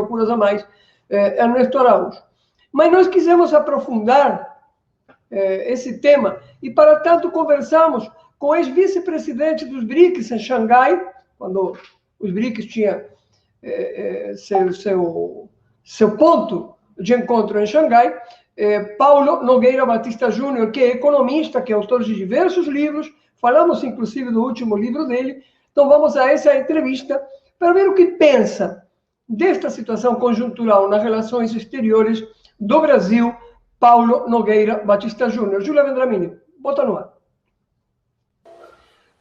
procuras a mais, Ernesto Araújo. Mas nós quisemos aprofundar esse tema e, para tanto, conversamos com o ex-vice-presidente dos BRICS em Xangai, quando os BRICS tinham seu ponto de encontro em Xangai, Paulo Nogueira Batista Júnior, que é economista, que é autor de diversos livros, falamos inclusive do último livro dele. Então vamos a essa entrevista para ver o que pensa desta situação conjuntural nas relações exteriores do Brasil, Paulo Nogueira Batista Júnior. Júlia Vendramini, bota no ar.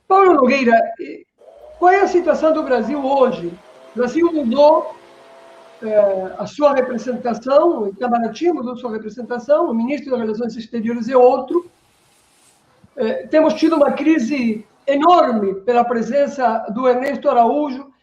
Paulo Nogueira, qual é a situação do Brasil hoje? O Brasil mudou a sua representação, o Itamaraty mudou sua representação, o ministro das Relações Exteriores é outro. Temos tido uma crise enorme pela presença do Ernesto Araújo,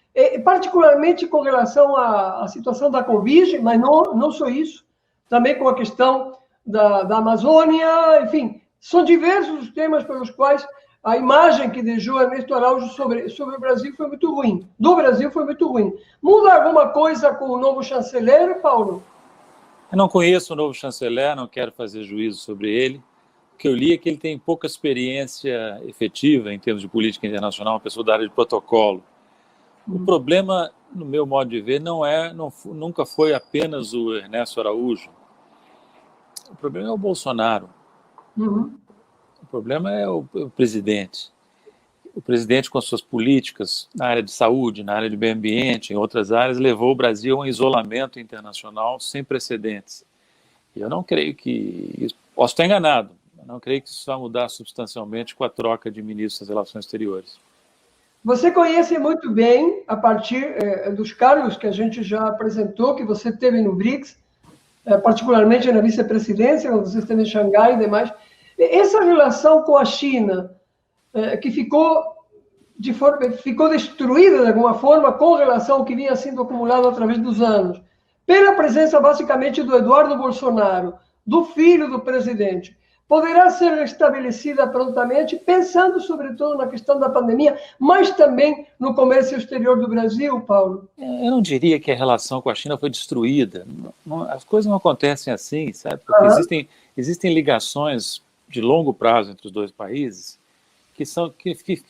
particularmente com relação à situação da Covid, mas não só isso, também com a questão da Amazônia, enfim, são diversos os temas pelos quais a imagem que deixou Ernesto Araújo sobre o Brasil foi muito ruim. Do Brasil foi muito ruim. Muda alguma coisa com o novo chanceler, Paulo? Eu não conheço o novo chanceler, não quero fazer juízo sobre ele. O que eu li é que ele tem pouca experiência efetiva em termos de política internacional, uma pessoa da área de protocolo. O problema, no meu modo de ver, nunca foi apenas o Ernesto Araújo. O problema é o Bolsonaro. O problema é o presidente. O presidente, com suas políticas na área de saúde, na área de meio ambiente, em outras áreas, levou o Brasil a um isolamento internacional sem precedentes. E eu não creio que... Posso estar enganado, mas não creio que isso vai mudar substancialmente com a troca de ministros das Relações Exteriores. Você conhece muito bem, a partir dos cargos que a gente já apresentou, que você teve no BRICS, particularmente na vice-presidência, quando você esteve em Xangai e demais. Essa relação com a China, que ficou destruída de alguma forma com relação ao que vinha sendo acumulado através dos anos, pela presença basicamente do Eduardo Bolsonaro, do filho do presidente, poderá ser restabelecida prontamente, pensando sobretudo na questão da pandemia, mas também no comércio exterior do Brasil, Paulo? Eu não diria que a relação com a China foi destruída. As coisas não acontecem assim, sabe? Porque existem ligações de longo prazo entre os dois países que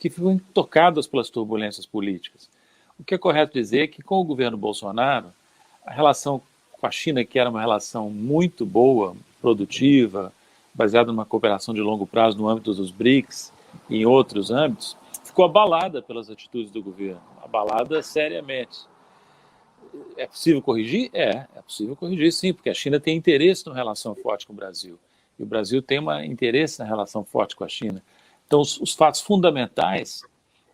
ficam tocadas pelas turbulências políticas. O que é correto dizer é que, com o governo Bolsonaro, a relação com a China, que era uma relação muito boa, produtiva, baseada numa cooperação de longo prazo no âmbito dos BRICS e em outros âmbitos, ficou abalada pelas atitudes do governo, abalada seriamente. É possível corrigir? É possível corrigir, sim, porque a China tem interesse numa relação forte com o Brasil. E o Brasil tem um interesse na relação forte com a China. Então, os fatos fundamentais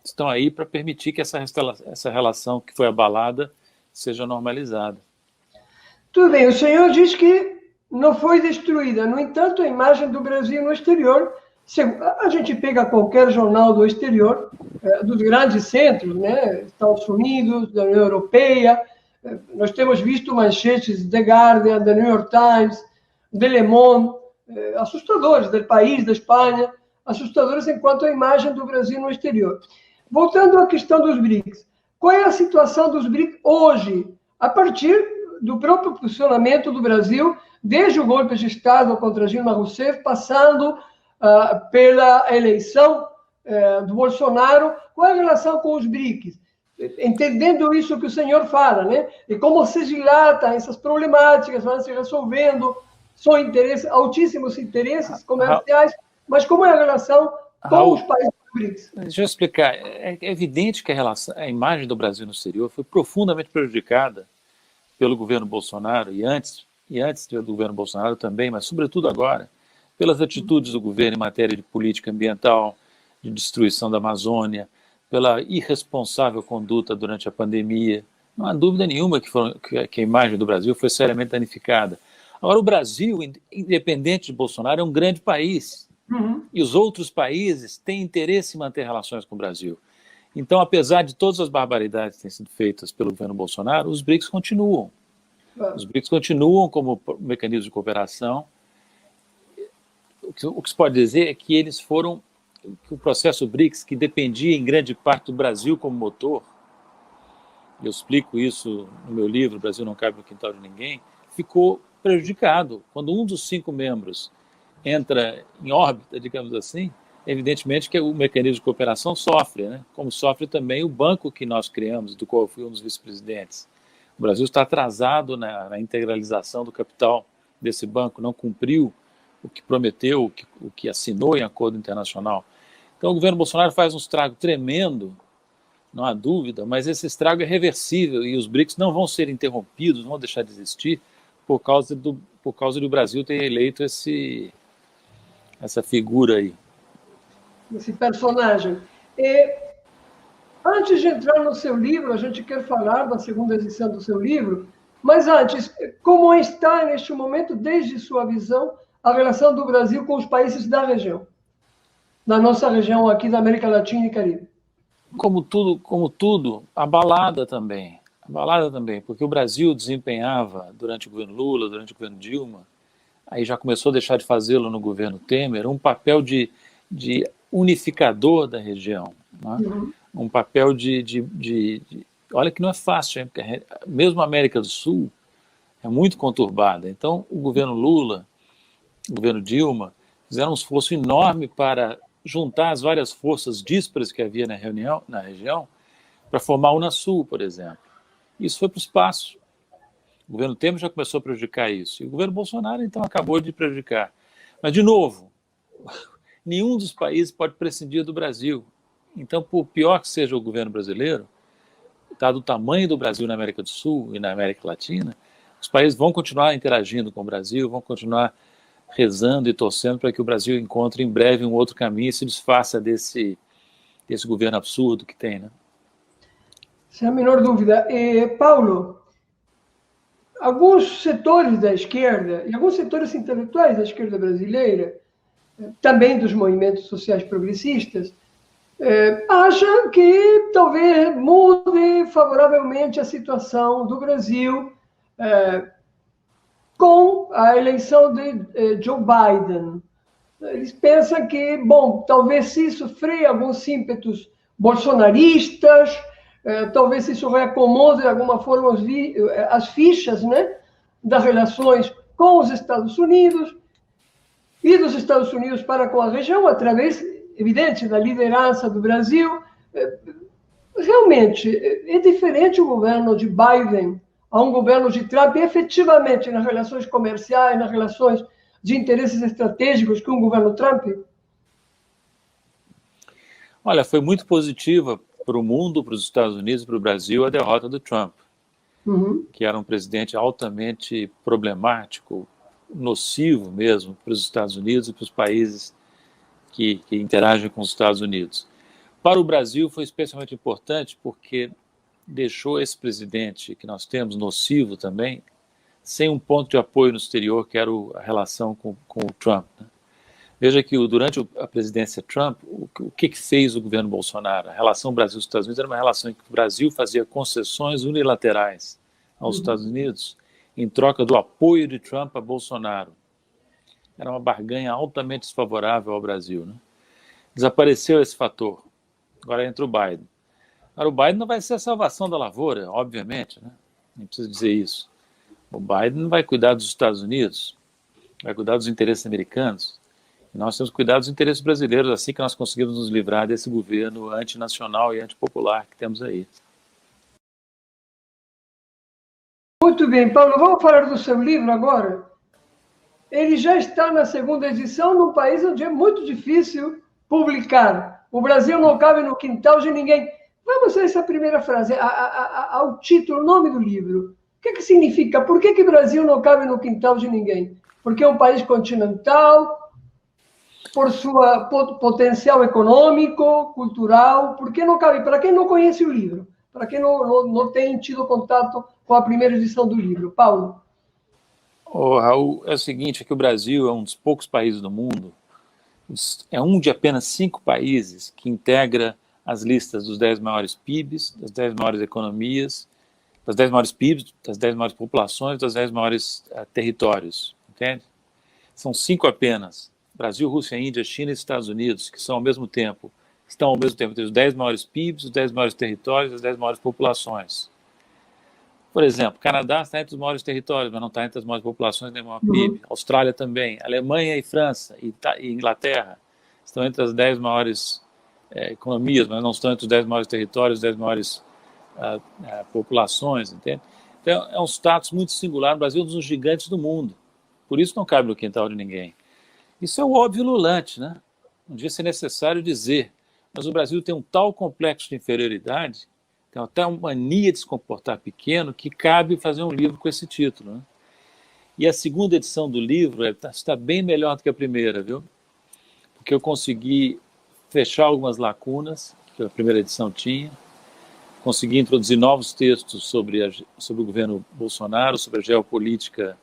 estão aí para permitir que essa relação que foi abalada seja normalizada. Tudo bem, o senhor diz que não foi destruída. No entanto, a imagem do Brasil no exterior, a gente pega qualquer jornal do exterior, dos grandes centros, né, Estados Unidos, da União Europeia, nós temos visto manchetes The Guardian, The New York Times, de Le Monde, assustadores, do país, da Espanha, assustadores enquanto a imagem do Brasil no exterior. Voltando à questão dos BRICS, qual é a situação dos BRICS hoje, a partir do próprio posicionamento do Brasil, desde o golpe de Estado contra Dilma Rousseff, passando pela eleição do Bolsonaro, qual é a relação com os BRICS? Entendendo isso que o senhor fala, né? E como se dilatam essas problemáticas, vão se resolvendo, são altíssimos interesses comerciais, mas como é a relação com os países do BRICS? Deixa eu explicar. É evidente que a imagem do Brasil no exterior foi profundamente prejudicada pelo governo Bolsonaro, e antes do governo Bolsonaro também, mas sobretudo agora, pelas atitudes do governo em matéria de política ambiental, de destruição da Amazônia, pela irresponsável conduta durante a pandemia. Não há dúvida nenhuma que a imagem do Brasil foi seriamente danificada. Agora, o Brasil, independente de Bolsonaro, é um grande país. E os outros países têm interesse em manter relações com o Brasil. Então, apesar de todas as barbaridades que têm sido feitas pelo governo Bolsonaro, os BRICS continuam. Os BRICS continuam como mecanismo de cooperação. O que se pode dizer é que que o processo BRICS, que dependia em grande parte do Brasil como motor, eu explico isso no meu livro, O Brasil Não Cabe no Quintal de Ninguém, ficou prejudicado. Quando um dos 5 membros entra em órbita, digamos assim, evidentemente que o mecanismo de cooperação sofre, né? Como sofre também o banco que nós criamos, do qual eu fui um dos vice-presidentes. O Brasil está atrasado na integralização do capital desse banco, não cumpriu o que prometeu, o que assinou em acordo internacional. Então o governo Bolsonaro faz um estrago tremendo, não há dúvida, mas esse estrago é reversível e os BRICS não vão ser interrompidos, não vão deixar de existir por causa do Brasil ter eleito essa figura aí. Esse personagem. Antes de entrar no seu livro, a gente quer falar da segunda edição do seu livro, mas antes, como está neste momento, desde sua visão, a relação do Brasil com os países da região, da nossa região aqui da América Latina e Caribe? Como tudo, abalada também, porque o Brasil desempenhava, durante o governo Lula, durante o governo Dilma, aí já começou a deixar de fazê-lo no governo Temer, um papel de unificador da região, né? Um papel olha que não é fácil, hein? Porque mesmo a América do Sul é muito conturbada. Então, o governo Lula, o governo Dilma, fizeram um esforço enorme para juntar as várias forças díspares que havia na região para formar a Unasul, por exemplo. Isso foi para o espaço. O governo Temer já começou a prejudicar isso. E o governo Bolsonaro, então, acabou de prejudicar. Mas, de novo, nenhum dos países pode prescindir do Brasil. Então, por pior que seja o governo brasileiro, dado o tamanho do Brasil na América do Sul e na América Latina, os países vão continuar interagindo com o Brasil, vão continuar rezando e torcendo para que o Brasil encontre em breve um outro caminho e se desfaça desse governo absurdo que tem, né? Sem a menor dúvida. Paulo, alguns setores da esquerda e alguns setores intelectuais da esquerda brasileira, também dos movimentos sociais progressistas, acham que talvez mude favoravelmente a situação do Brasil com a eleição de Joe Biden. Eles pensam que, bom, talvez isso freie alguns ímpetos bolsonaristas, talvez isso reacomode de alguma forma as fichas, né, das relações com os Estados Unidos e dos Estados Unidos para com a região, através, evidente, da liderança do Brasil. Realmente, é diferente o governo de Biden a um governo de Trump, efetivamente, nas relações comerciais, nas relações de interesses estratégicos que um governo Trump? Olha, foi muito positiva para o mundo, para os Estados Unidos, para o Brasil, a derrota do Trump, que era um presidente altamente problemático, nocivo mesmo para os Estados Unidos e para os países que interagem com os Estados Unidos. Para o Brasil foi especialmente importante porque deixou esse presidente que nós temos, nocivo também, sem um ponto de apoio no exterior, que era a relação com o Trump, né? Veja que durante a presidência Trump, o que fez o governo Bolsonaro? A relação Brasil-Estados Unidos era uma relação em que o Brasil fazia concessões unilaterais aos Estados Unidos em troca do apoio de Trump a Bolsonaro. Era uma barganha altamente desfavorável ao Brasil, né? Desapareceu esse fator. Agora entra o Biden. Agora, o Biden não vai ser a salvação da lavoura, obviamente, né? Nem precisa dizer isso. O Biden não vai cuidar dos Estados Unidos, vai cuidar dos interesses americanos. E nós temos que cuidar dos interesses brasileiros, assim que nós conseguimos nos livrar desse governo antinacional e antipopular que temos aí. Muito bem, Paulo, vamos falar do seu livro agora? Ele já está na segunda edição num país onde é muito difícil publicar. O Brasil não cabe no quintal de ninguém. Vamos a essa primeira frase, ao título, o nome do livro. O que significa? Por que o Brasil não cabe no quintal de ninguém? Porque é um país continental, por seu potencial econômico, cultural. Por que não cabe? Para quem não conhece o livro, para quem não tem tido contato com a primeira edição do livro. Paulo. Raul, é o seguinte, é que o Brasil é um dos poucos países do mundo, é um de apenas 5 países que integra as listas dos 10 maiores PIBs, das 10 maiores economias, das 10 maiores PIBs, das 10 maiores populações, das 10 maiores territórios, entende? São 5 apenas. Brasil, Rússia, Índia, China e Estados Unidos, que estão ao mesmo tempo entre os 10 maiores PIBs, os 10 maiores territórios e as 10 maiores populações. Por exemplo, Canadá está entre os maiores territórios, mas não está entre as maiores populações nem o maior PIB. Austrália também. Alemanha e França e Inglaterra estão entre as 10 maiores economias, mas não estão entre os 10 maiores territórios, 10 maiores populações, entende? Então, é um status muito singular. O Brasil é um dos gigantes do mundo. Por isso não cabe no quintal de ninguém. Isso é o óbvio ululante, né? Não devia ser necessário dizer. Mas o Brasil tem um tal complexo de inferioridade, tem até uma mania de se comportar pequeno, que cabe fazer um livro com esse título, né? E a segunda edição do livro está bem melhor do que a primeira, viu? Porque eu consegui fechar algumas lacunas que a primeira edição tinha, consegui introduzir novos textos sobre o governo Bolsonaro, sobre a geopolítica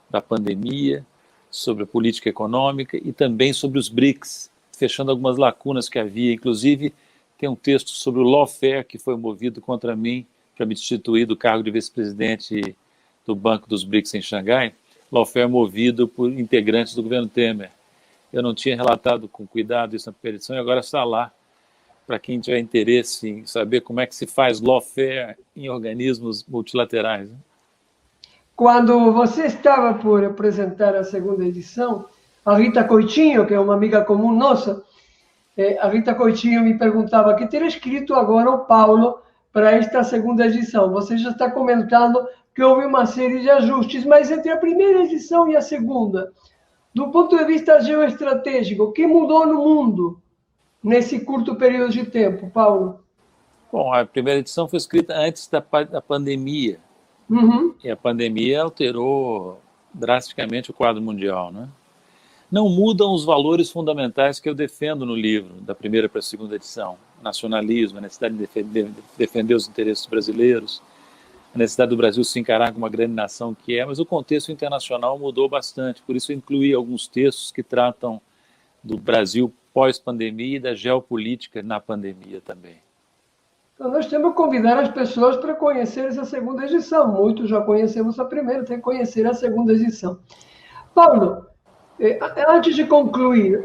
da pandemia, sobre a política econômica e também sobre os BRICS, fechando algumas lacunas que havia. Inclusive, tem um texto sobre o lawfare que foi movido contra mim para me destituir do cargo de vice-presidente do Banco dos BRICS em Xangai, lawfare movido por integrantes do governo Temer. Eu não tinha relatado com cuidado isso na primeira edição e agora está lá, para quem tiver interesse em saber como é que se faz lawfare em organismos multilaterais, né? Quando você estava por apresentar a segunda edição, a Rita Coitinho, que é uma amiga comum nossa, a Rita Coitinho me perguntava que ter escrito agora o Paulo para esta segunda edição. Você já está comentando que houve uma série de ajustes, mas entre a primeira edição e a segunda, do ponto de vista geoestratégico, o que mudou no mundo nesse curto período de tempo, Paulo? Bom, a primeira edição foi escrita antes da pandemia. E a pandemia alterou drasticamente o quadro mundial, né? Não mudam os valores fundamentais que eu defendo no livro, da primeira para a segunda edição. O nacionalismo, a necessidade de defender os interesses brasileiros, a necessidade do Brasil se encarar como uma grande nação que é, mas o contexto internacional mudou bastante. Por isso eu incluí alguns textos que tratam do Brasil pós-pandemia e da geopolítica na pandemia também. Então, nós temos que convidar as pessoas para conhecer essa segunda edição. Muitos já conhecemos a primeira, tem que conhecer a segunda edição. Paulo, antes de concluir,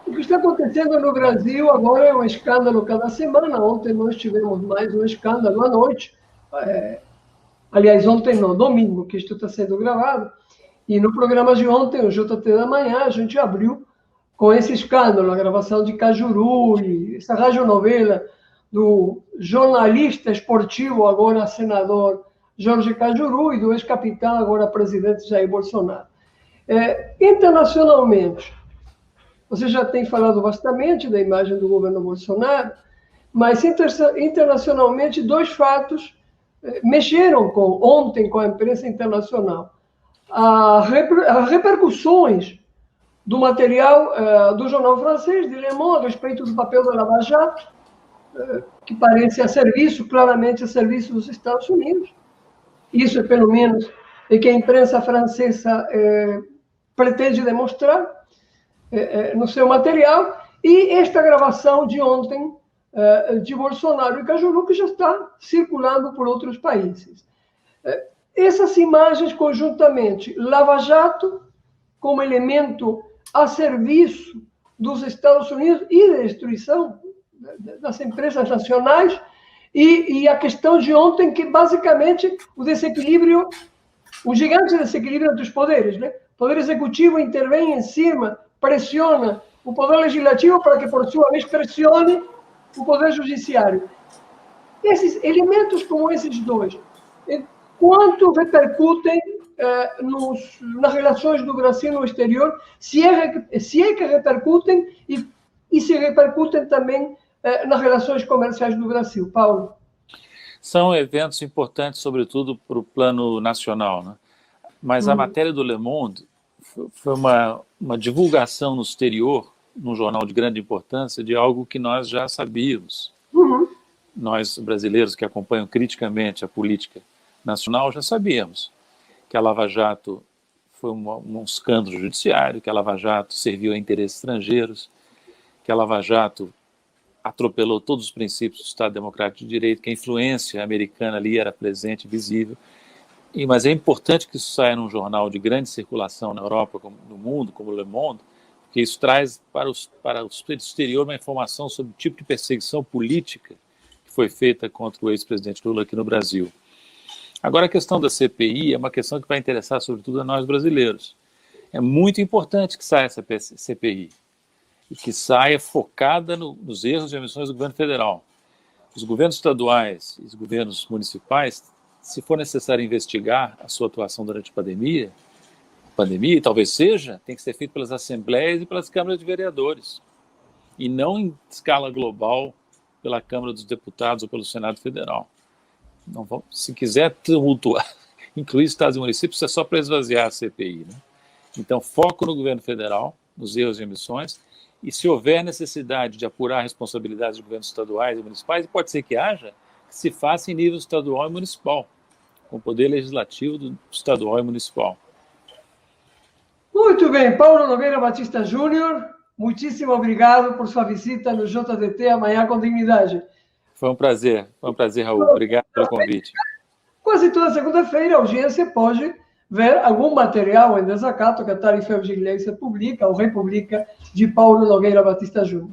o que está acontecendo no Brasil agora é um escândalo cada semana. Ontem nós tivemos mais um escândalo à noite. Aliás, ontem não, domingo, que isto está sendo gravado. E no programa de ontem, o JT da Manhã, a gente abriu com esse escândalo, a gravação de Cajuru, e essa radionovela do jornalista esportivo, agora senador Jorge Cajuru, e do ex-capitão, agora presidente Jair Bolsonaro. Internacionalmente, você já tem falado bastante da imagem do governo Bolsonaro, mas internacionalmente dois fatos mexeram ontem com a imprensa internacional. As repercussões do material do jornal francês, de Le Monde, a respeito do papel da Lava Jato, que parece a serviço, claramente a serviço dos Estados Unidos. Isso é, pelo menos, o que a imprensa francesa pretende demonstrar no seu material. E esta gravação de ontem de Bolsonaro e Cajuru, que já está circulando por outros países. Essas imagens conjuntamente, Lava Jato como elemento a serviço dos Estados Unidos e da destruição das empresas nacionais, e a questão de ontem, que basicamente o desequilíbrio, o gigante desequilíbrio entre os poderes, né? O poder executivo intervém em cima, pressiona o poder legislativo para que, por sua vez, pressione o poder judiciário. Esses elementos como esses dois, quanto repercutem nas relações do Brasil no exterior, se é que repercutem, e se repercutem também nas relações comerciais do Brasil. Paulo? São eventos importantes, sobretudo para o plano nacional, né? Mas a matéria do Le Monde foi uma divulgação no exterior, num jornal de grande importância, de algo que nós já sabíamos. Nós, brasileiros que acompanham criticamente a política nacional, já sabíamos que a Lava Jato foi um escândalo judiciário, que a Lava Jato serviu a interesses estrangeiros, que a Lava Jato atropelou todos os princípios do Estado Democrático de Direito, que a influência americana ali era presente, visível. Mas é importante que isso saia num jornal de grande circulação na Europa, no mundo, como o Le Monde, porque isso traz para o exterior uma informação sobre o tipo de perseguição política que foi feita contra o ex-presidente Lula aqui no Brasil. Agora, a questão da CPI é uma questão que vai interessar, sobretudo, a nós brasileiros. É muito importante que saia essa CPI e que saia focada nos erros de emissões do governo federal. Os governos estaduais e os governos municipais, se for necessário investigar a sua atuação durante a pandemia, e talvez seja, tem que ser feito pelas assembleias e pelas câmaras de vereadores, e não em escala global pela Câmara dos Deputados ou pelo Senado Federal. Não vão, se quiser tumultuar, incluir estados e municípios, é só para esvaziar a CPI, né? Então, foco no governo federal, nos erros de emissões, e se houver necessidade de apurar responsabilidades de governos estaduais e municipais, e pode ser que haja, que se faça em nível estadual e municipal, com o poder legislativo do estadual e municipal. Muito bem, Paulo Nogueira Batista Júnior, muitíssimo obrigado por sua visita no JDT Amanhã com Dignidade. Foi um prazer, Raul. Obrigado pelo convite. Quase toda segunda-feira a audiência pode ver algum material em desacato que a Tarifa de Igreja publica ou republica de Paulo Nogueira Batista Júnior.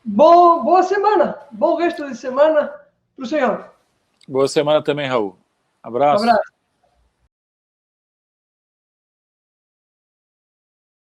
Boa semana, bom resto de semana para o senhor. Boa semana também, Raul. Abraço. Abraço.